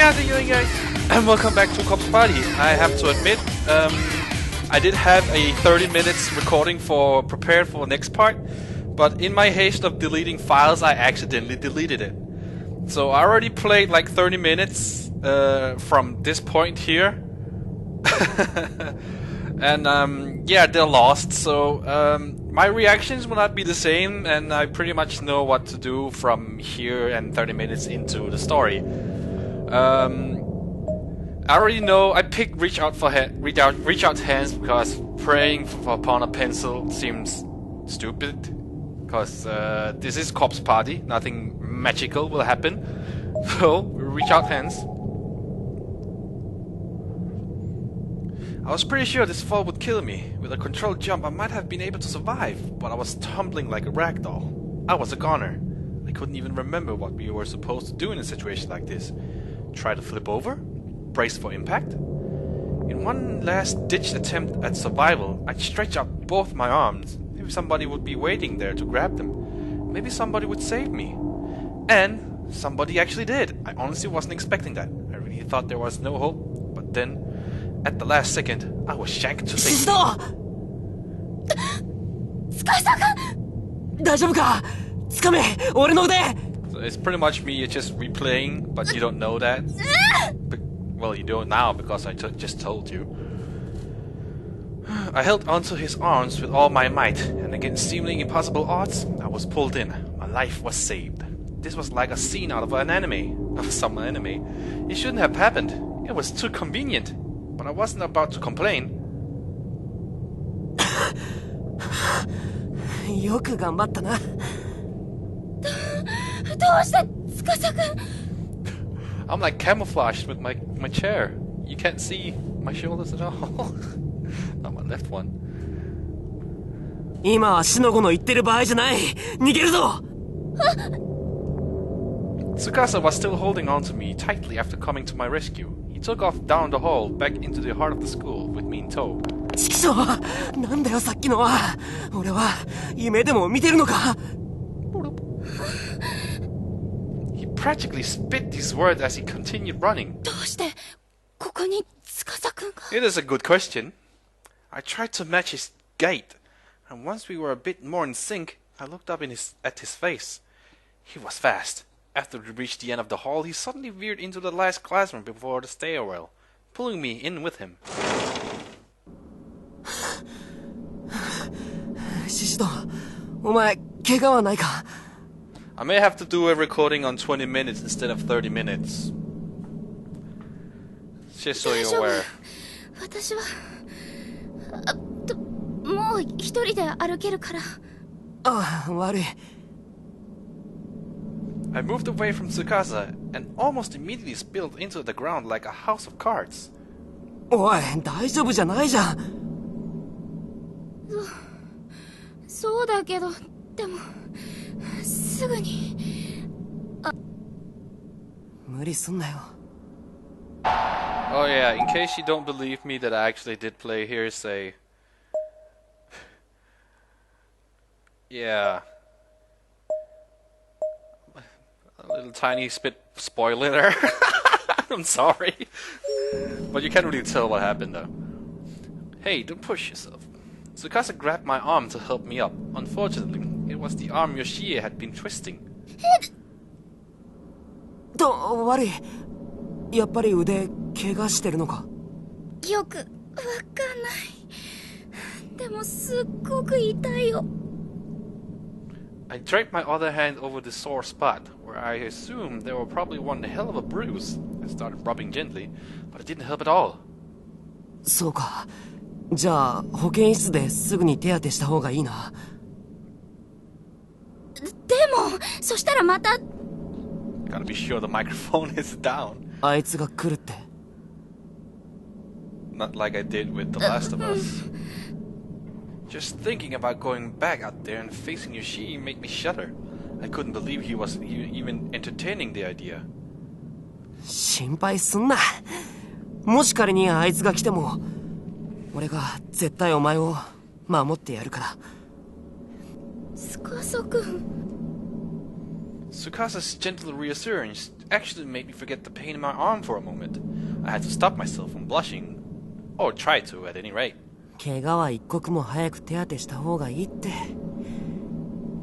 how you doing, guys? And welcome back to Corpse Party. I have to admit, I did have a 30 minutes recording prepared for the next part, but in my haste of deleting files, I accidentally deleted it. So I already played like 30 minutes from this point here. And yeah, they're lost, so my reactions will not be the same, and I pretty much know what to do from here and 30 minutes into the story. I already know I picked reach out hands because praying upon a pencil seems stupid. Because this is Corpse Party, nothing magical will happen. So reach out hands. I was pretty sure this fall would kill me. With a controlled jump I might have been able to survive, but I was tumbling like a ragdoll. I was a goner. I couldn't even remember what we were supposed to do in a situation like this. Try to flip over? Brace for impact? In one last-ditch attempt at survival, I'd stretch out both my arms. Maybe somebody would be waiting there to grab them. Maybe somebody would save me. And somebody actually did. I honestly wasn't expecting that. I really thought there was no hope. But then, at the last second, I was shanked to safety. So it's pretty much me just replaying, but you don't know that. Well, you don't now because I just told you. I held onto his arms with all my might, and against seemingly impossible odds, I was pulled in. My life was saved. This was like a scene out of an anime. Of some anime. It shouldn't have happened. It was too convenient. But I wasn't about to complain. I'm like camouflaged with my chair. You can't see my shoulders at all. Not my left one. Tsukasa was still holding on to me tightly after coming to my rescue. He took off down the hall, back into the heart of the school, with me in tow. He practically spit these words as he continued running. It is a good question. I tried to match his gait, and once we were a bit more in sync, I looked up at his face. He was fast. After we reached the end of the hall, he suddenly veered into the last classroom before the stairwell, pulling me in with him. I may have to do a recording on 20 minutes instead of 30 minutes. Just so you're aware. I moved away from Tsukasa and almost immediately spilled into the ground like a house of cards. Oh yeah, in case you don't believe me that I actually did play, here's a... Yeah. A little tiny spit spoiler there. I'm sorry. But you can't really tell what happened though. Hey, don't push yourself. Tsukasa grabbed my arm to help me up. Unfortunately, it was the arm Yoshie had been twisting. Don't worry. I draped my other hand over the sore spot, where I assumed there were probably one hell of a bruise. I started rubbing gently, but it didn't help at all. Gotta be sure the microphone is down. Not like I did with The Last of Us. Just thinking about going back out there and facing Yoshie made me shudder. I couldn't believe he was even entertaining the idea. Tsukasa's gentle reassurance actually made me forget the pain in my arm for a moment. I had to stop myself from blushing. Or try to, at any rate. 怪我は一刻も早く手当てした方がいいって。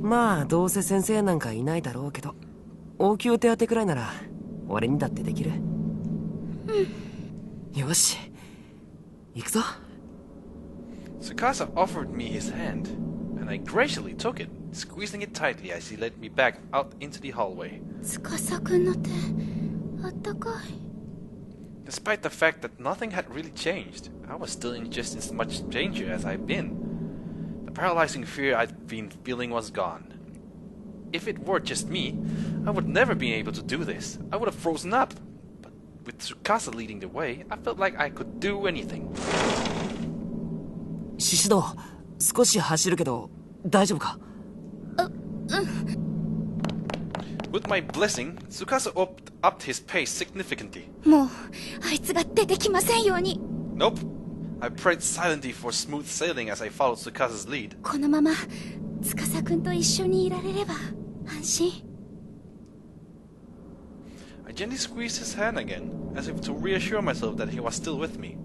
まあどうせ先生なんかいないだろうけど、応急手当てくらいなら俺にだってできる。よし、行くぞ。Tsukasa offered me his hand, and I graciously took it, squeezing it tightly as he led me back out into the hallway. 司くんの手、あったかい。Despite the fact that nothing had really changed, I was still in just as much danger as I'd been. The paralyzing fear I'd been feeling was gone. If it were just me, I would never be able to do this. I would have frozen up. But with Tsukasa leading the way, I felt like I could do anything. シシド、少し走るけど大丈夫か？With my blessing, Tsukasa upped his pace significantly. もうあいつが出てきませんように。 Nope. I prayed silently for smooth sailing as I followed Tsukasa's lead. このまま司くんと一緒にいられれば安心。I gently squeezed his hand again, as if to reassure myself that he was still with me.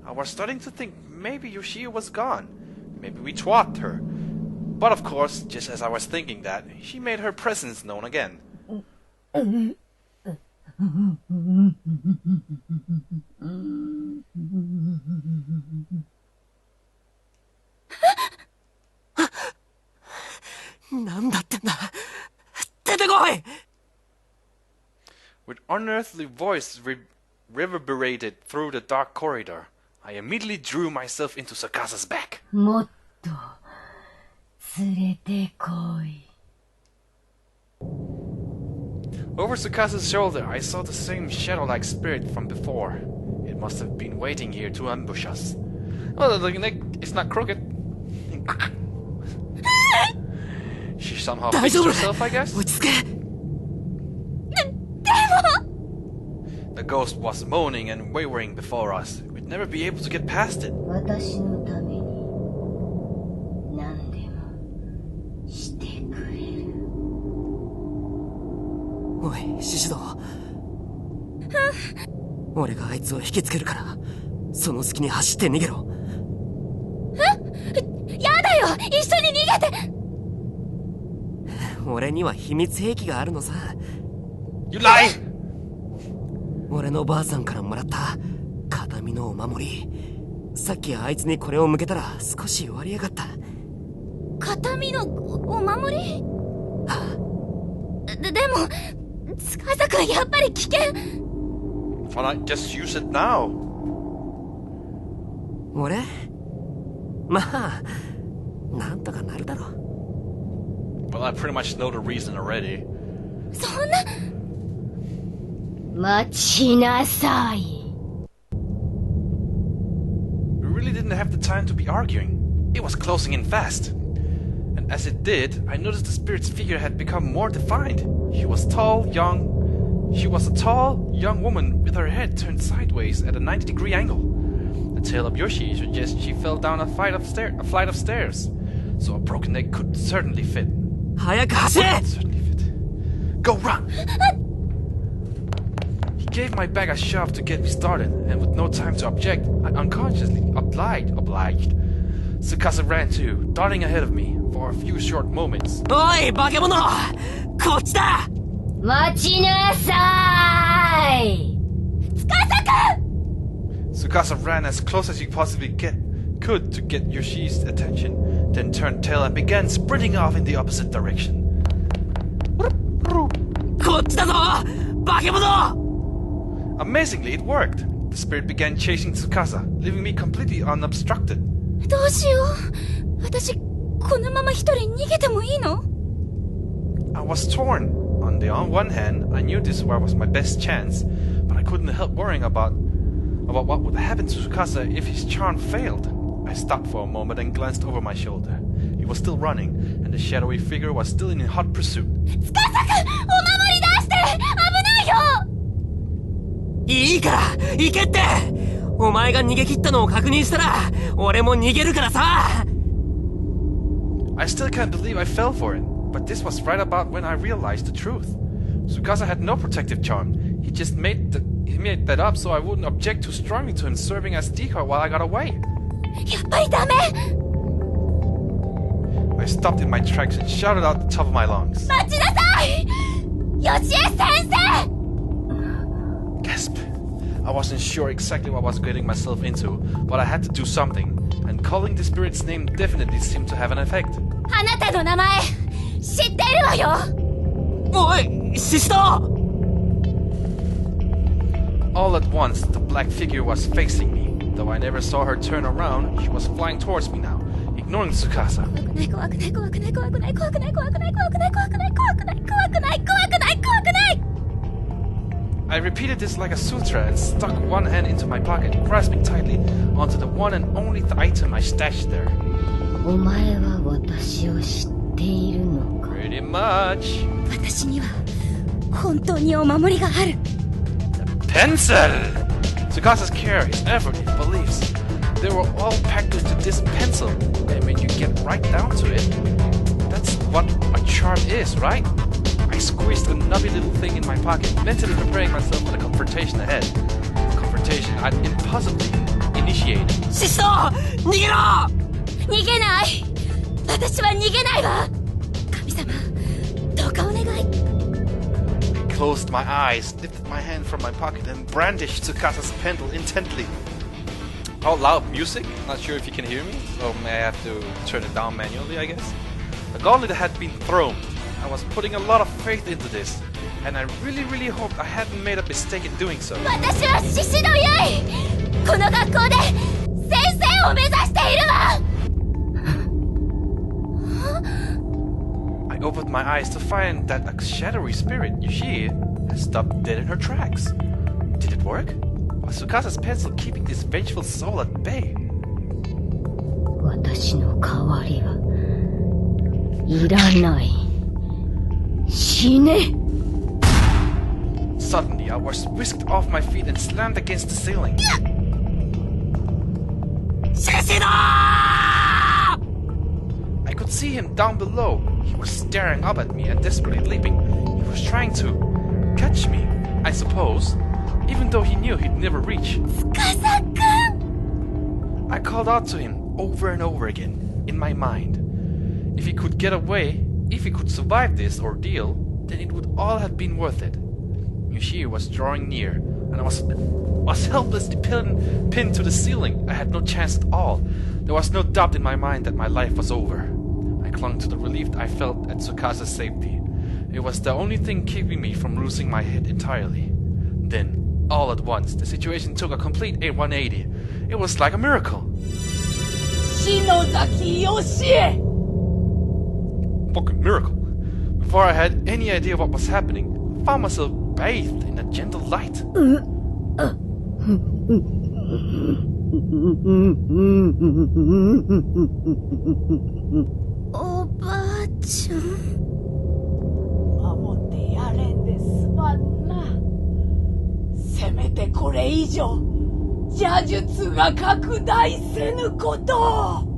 I was starting to think maybe Yoshio was gone. Maybe we swapped her. But of course, just as I was thinking that, she made her presence known again. なんだってんだ。出てこい。 With unearthly voice reverberated through the dark corridor, I immediately drew myself into Tsukasa' back. もっと連れてこい。 Over Tsukasa's shoulder, I saw the same shadow-like spirit from before. It must have been waiting here to ambush us. Well, the neck is not crooked. She somehow fixed herself, I guess? 落ち着け。The ghost was moaning and wavering before us. We'd never be able to get past it. 私のために何でもしてくれる。おい、シシド。俺があいつを引きつけるから、その隙に走って逃げろ。やだよ、一緒に逃げて。俺には秘密兵器があるのさ。You lie! 俺のばあさんからもらった形見のお守り。さっきあいつにこれを向けたら少し弱りやがった。形見のお守り？でも司くんやっぱり危険。Why not just use it now? 俺？まあなんとかなるだろう。Well, I pretty much know the reason already. そんな。待ちなさい。 We really didn't have the time to be arguing. It was closing in fast. And as it did, I noticed the spirit's figure had become more defined. She was a tall, young woman with her head turned sideways at a 90-degree angle. The tale of Yoshi suggests she fell down a flight of stairs. So a broken neck could certainly fit. 早く走れ! Certainly fit. Go run! He gave my back a shove to get me started, and with no time to object, I unconsciously obliged. Tsukasa ran too, darting ahead of me for a few short moments. おい、化け物! こっちだ! 待ちなさい! Tsukasa ran as close as he possibly could to get Yoshi's attention, then turned tail and began sprinting off in the opposite direction. こっちだぞ! 化け物! Amazingly, it worked. The spirit began chasing Tsukasa, leaving me completely unobstructed. どうしよう。私、このまま一人逃げてもいいの? I was torn. On the one hand, I knew this was my best chance, but I couldn't help worrying about what would happen to Tsukasa if his charm failed. I stopped for a moment and glanced over my shoulder. He was still running, and the shadowy figure was still in hot pursuit. 司くん、お守り出して！危ないよ！いいから、行けって！お前が逃げ切ったのを確認したら、俺も逃げるからさ！ I still can't believe I fell for it, but this was right about when I realized the truth. Tsukasa had no protective charm. He just made that up so I wouldn't object too strongly to him serving as decoy while I got away. やっぱりダメ。 I stopped in my tracks and shouted out the top of my lungs. 待ちなさい。ヨシエ先生。 Gasp. I wasn't sure exactly what I was getting myself into, but I had to do something, and calling the spirit's name definitely seemed to have an effect. あなたの名前知っているわよ。おい、シスター。 All at once, the black figure was facing me. Though I never saw her turn around, she was flying towards me now, ignoring Tsukasa. I repeated this like a sutra and stuck one hand into my pocket, grasping tightly onto the one and only item I stashed there. お前は私を知っているのか。 Pretty much. 私には本当にお守りがある。 Pencil! Tsukasa's care, his effort, his beliefs. They were all packed into this pencil. And when you get right down to it, that's what a charm is, right? I squeezed a nubby little thing in my pocket, mentally preparing myself for the confrontation ahead. A confrontation I'd impossibly initiated. シスター、逃げろ。逃げない。私は逃げないわ。神様、どうかお願い。 I closed my eyes, lifted my hand from my pocket, and brandished Tsukasa's pencil intently. Oh, loud music? Not sure if you can hear me, so may I have to turn it down manually, I guess? The gauntlet had been thrown. I was putting a lot of faith into this, and I really hoped I hadn't made a mistake in doing so. 私は獅子の結衣。この学校で先生を目指しているわ。 I opened my eyes to find that a shadowy spirit, Yushie, had stopped dead in her tracks. Did it work? Was Tsukasa's pencil keeping this vengeful soul at bay? 私の代わりはいらない。死ね。 Suddenly, I was whisked off my feet and slammed against the ceiling. シシだー。 I could see him down below. He was staring up at me and desperately leaping. He was trying to catch me, I suppose, even though he knew he'd never reach. 司くん。 I called out to him over and over again, in my mind. If he could get away, if he could survive this ordeal, then it would all have been worth it. Yushie was drawing near, and I was helplessly pinned to the ceiling. I had no chance at all. There was no doubt in my mind that my life was over. I clung to the relief I felt at Tsukasa's safety. It was the only thing keeping me from losing my head entirely. Then, all at once, the situation took a complete 180. It was like a miracle. 篠崎義恵。 Fucking miracle. Before I had any idea what was happening, I found myself bathed in a gentle light. おばあちゃん。守ってやれんですまんな。せめてこれ以上邪術が拡大せぬことを。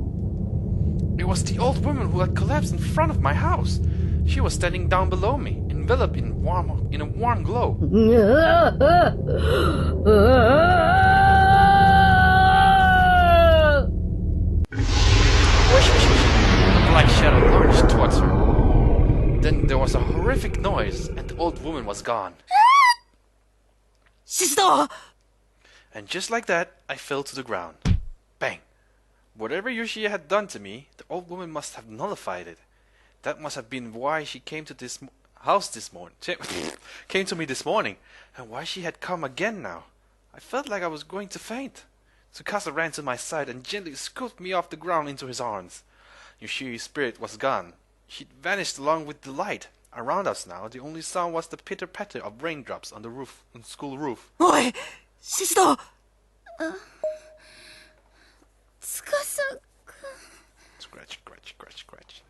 It was the old woman who had collapsed in front of my house. She was standing down below me, enveloped in a warm glow. A black shadow lurched towards her. Then there was a horrific noise, and the old woman was gone. シスター。 And just like that, I fell to the ground. Bang! Whatever Yushie had done to me, the old woman must have nullified it. That must have been why she came to this house this morning. Came to me this morning, and why she had come again now. I felt like I was going to faint. Tsukasa ran to my side and gently scooped me off the ground into his arms. Yushie's spirit was gone. She'd vanished along with the light. Around us now, the only sound was the pitter-patter of raindrops on the school roof. おい、シスター。司くん。 Scratch, scratch, scratch, scratch.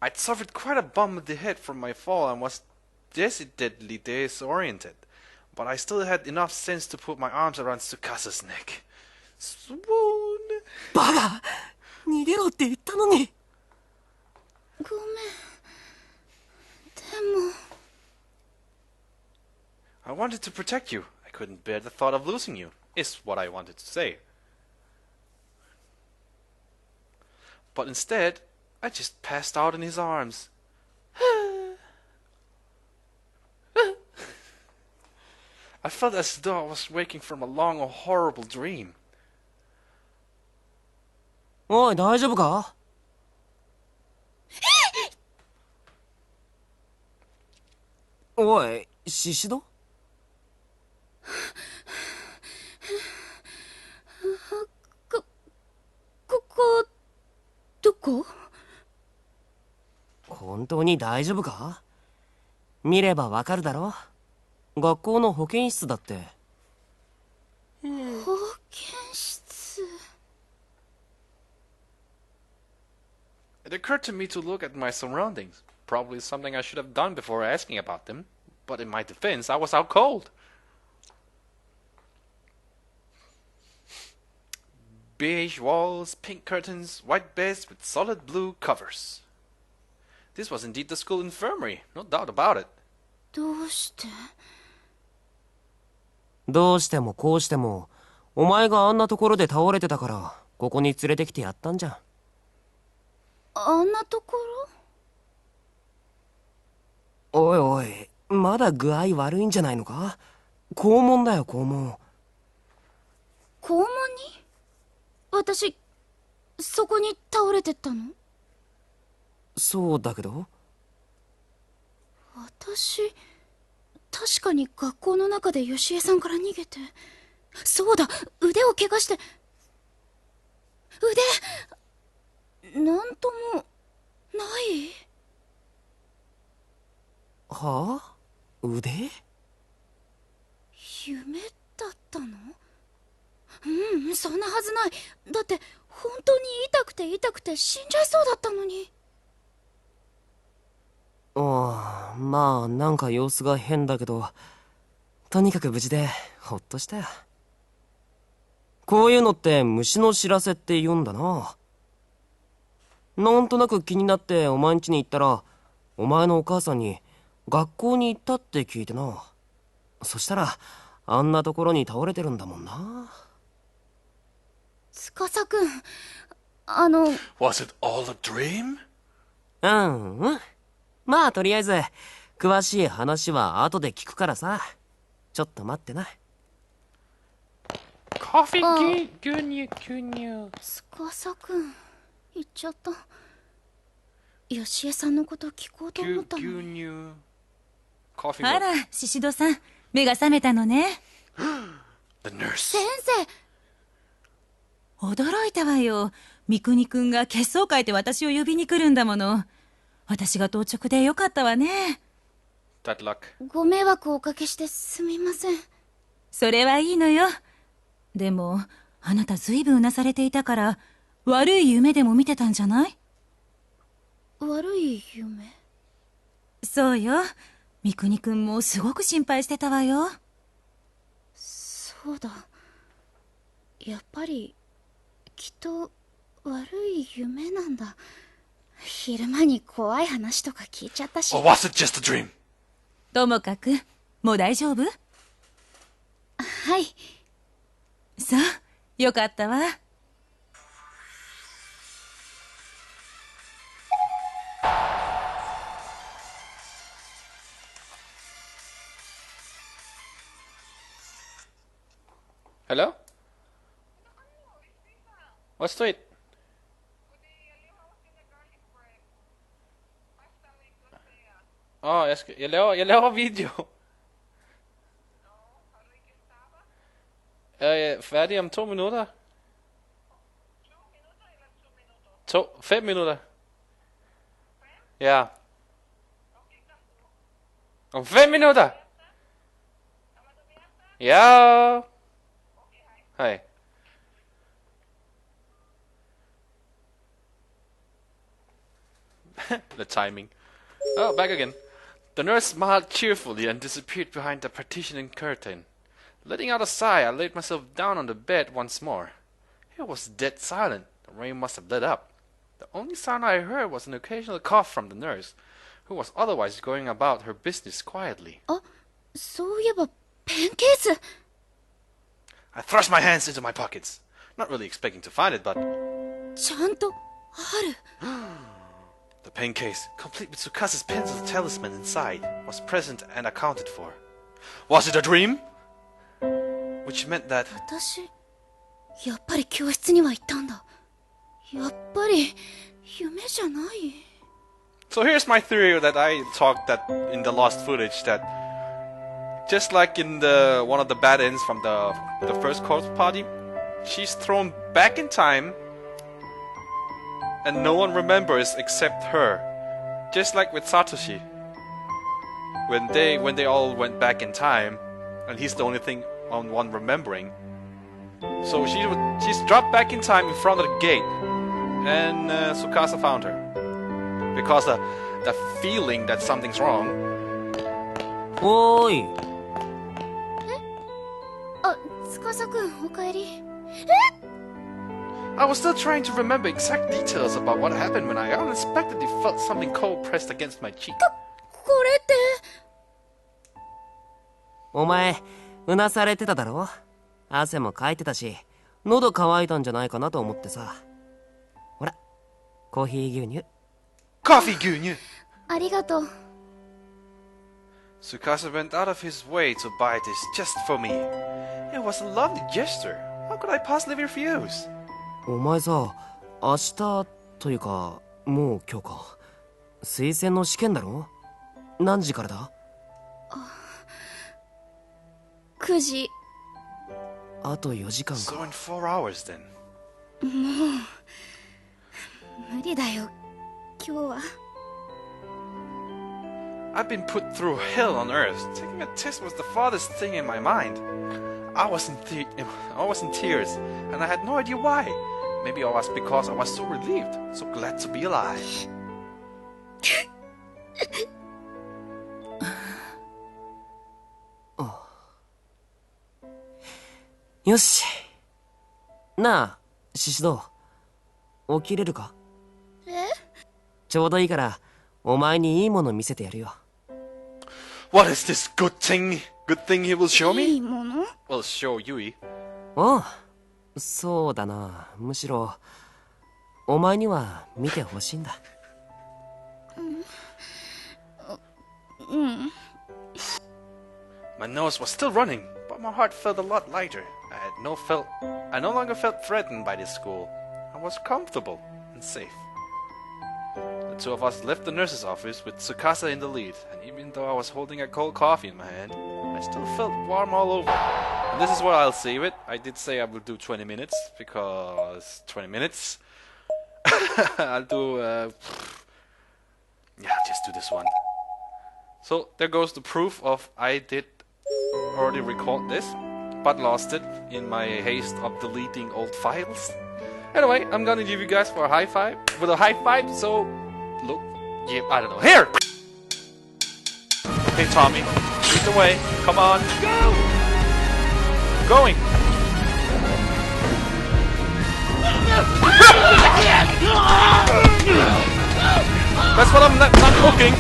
I'd suffered quite a bump in the head from my fall and was decidedly disoriented. But I still had enough sense to put my arms around Tsukasa's neck. Swoon! バカ、逃げろって言ったのに。ごめん。でも。I wanted to protect you. I couldn't bear the thought of losing you, is what I wanted to say. But instead, I just passed out in his arms. I felt as though I was waking from a long or horrible dream. おい、大丈夫か？おい、シシド？ここ、どこ？本当に大丈夫か？見ればわかるだろ？学校の保健室だって。保健室。It occurred to me to look at my surroundings. Probably something I should have done before asking about them. But in my defense, I was out cold. Beige walls, pink curtains, white beds with solid blue covers. This was indeed the school infirmary, no doubt about it. どうして？どうしてもこうしても、お前があんなところで倒れてたから、ここに連れてきてやったんじゃん。あんなところ？おいおい、まだ具合悪いんじゃないのか？肛門だよ、肛門。肛門に？私、そこに倒れてったの？そうだけど。私、確かに学校の中で吉江さんから逃げて。そうだ、腕を怪我して。なんとも、ない？はあ？腕？夢だったの？そんなはずない。だって本当に痛くて死んじゃいそうだったのに。ああ、まあなんか様子が変だけど、とにかく無事でほっとしたよ。こういうのって虫の知らせって言うんだな。なんとなく気になってお前ん家に行ったら、お前のお母さんに学校に行ったって聞いてな。そしたらあんなところに倒れてるんだもんな。司くん、Was it all a dream? うん。まあとりあえず詳しい話は後で聞くからさ。ちょっと待ってな。Coffee, 牛乳。司くん、言っちゃった。吉江さんのこと聞こうと思ったのに。牛乳。Coffee. あら、シシドさん、目が覚めたのね。The nurse. 先生。驚いたわよ。三國くんが血相変えて私を呼びに来るんだもの。私が当直でよかったわね。That luck. ご迷惑をおかけしてすみません。それはいいのよ。でも、あなたずいぶんうなされていたから、悪い夢でも見てたんじゃない？悪い夢？そうよ。三國くんもすごく心配してたわよ。そうだ。やっぱり、きっと悪い夢なんだ。昼間に怖い話とか聞いちゃったし。Or was it just a dream? ともかく、もう大丈夫？はい。そう、よかったわ。Hello? What's to it? Jeg laver video. Jeg er færdig om 2 minutter. 5 minutter. Ja. Om 5 minutter. Ja. Hej. The timing. Oh, back again. The nurse smiled cheerfully and disappeared behind the partitioning curtain. Letting out a sigh, I laid myself down on the bed once more. It was dead silent. The rain must have let up. The only sound I heard was an occasional cough from the nurse, who was otherwise going about her business quietly. そういえばペンケース I thrust my hands into my pockets, not really expecting to find it, but ちゃんとある the pen case, complete with Tsukasa's pencil talisman inside, was present and accounted for. Was it a dream? Which meant that 私やっぱり教室には行ったんだやっぱり夢じゃない So here's my theory that I talked that in the lost footage that just like in the one of the bad ends from the first corpse party, she's thrown back in time and no one remembers except her. Just like with Satoshi. When they all went back in time and he's the only one remembering. So she's dropped back in time in front of the gate and Tsukasa found her. Because the feeling that something's wrong. おーい。あ、司くんおかえり I was still trying to remember exact details about what happened when I unexpectedly felt something cold pressed against my cheek. これってお前、うなされてただろ汗もかいてたし、喉乾いたんじゃないかなと思ってさ。ほら、コーヒー牛乳。Coffee Gunyu! ありがとう Tsukasa went out of his way to buy this just for me. It was a lovely gesture. How could I possibly refuse? お前さ、明日というか、もう今日か。推薦の試験だろ何時からだ9時あと4時間 So か。 in 4 hours then. 無理だよ今日は I've been put through hell on earth. Taking a test was the farthest thing in my mind. I was in tears, and I had no idea why. Maybe it was because I was so relieved, so glad to be alive. よし。なあ、シシド。起きれるかちょうどいいから、お前にいいもの見せてやるよ。What is this good thing he will show いい me? もの Well, show Yui. ああ、そうだな。むしろ、お前には見てほしいんだ。My nose was still running, but my heart felt a lot lighter. I no longer felt threatened by this school. I was comfortable and safe. The two of us left the nurse's office with Tsukasa in the lead, and even though I was holding a cold coffee in my hand, I still felt warm all over. And this is what I'll save it. I did say I will do 20 minutes, because 20 minutes. I'll do, yeah, just do this one. So there goes the proof of I did already record this, but lost it in my haste of deleting old files. Anyway, I'm gonna give you guys for a high five with a high five. So look, yeah, I don't know. Here. Okay, Tommy, lead the way. Come on, go. Going. That's what I'm not cooking.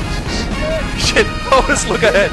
Shit, always look ahead.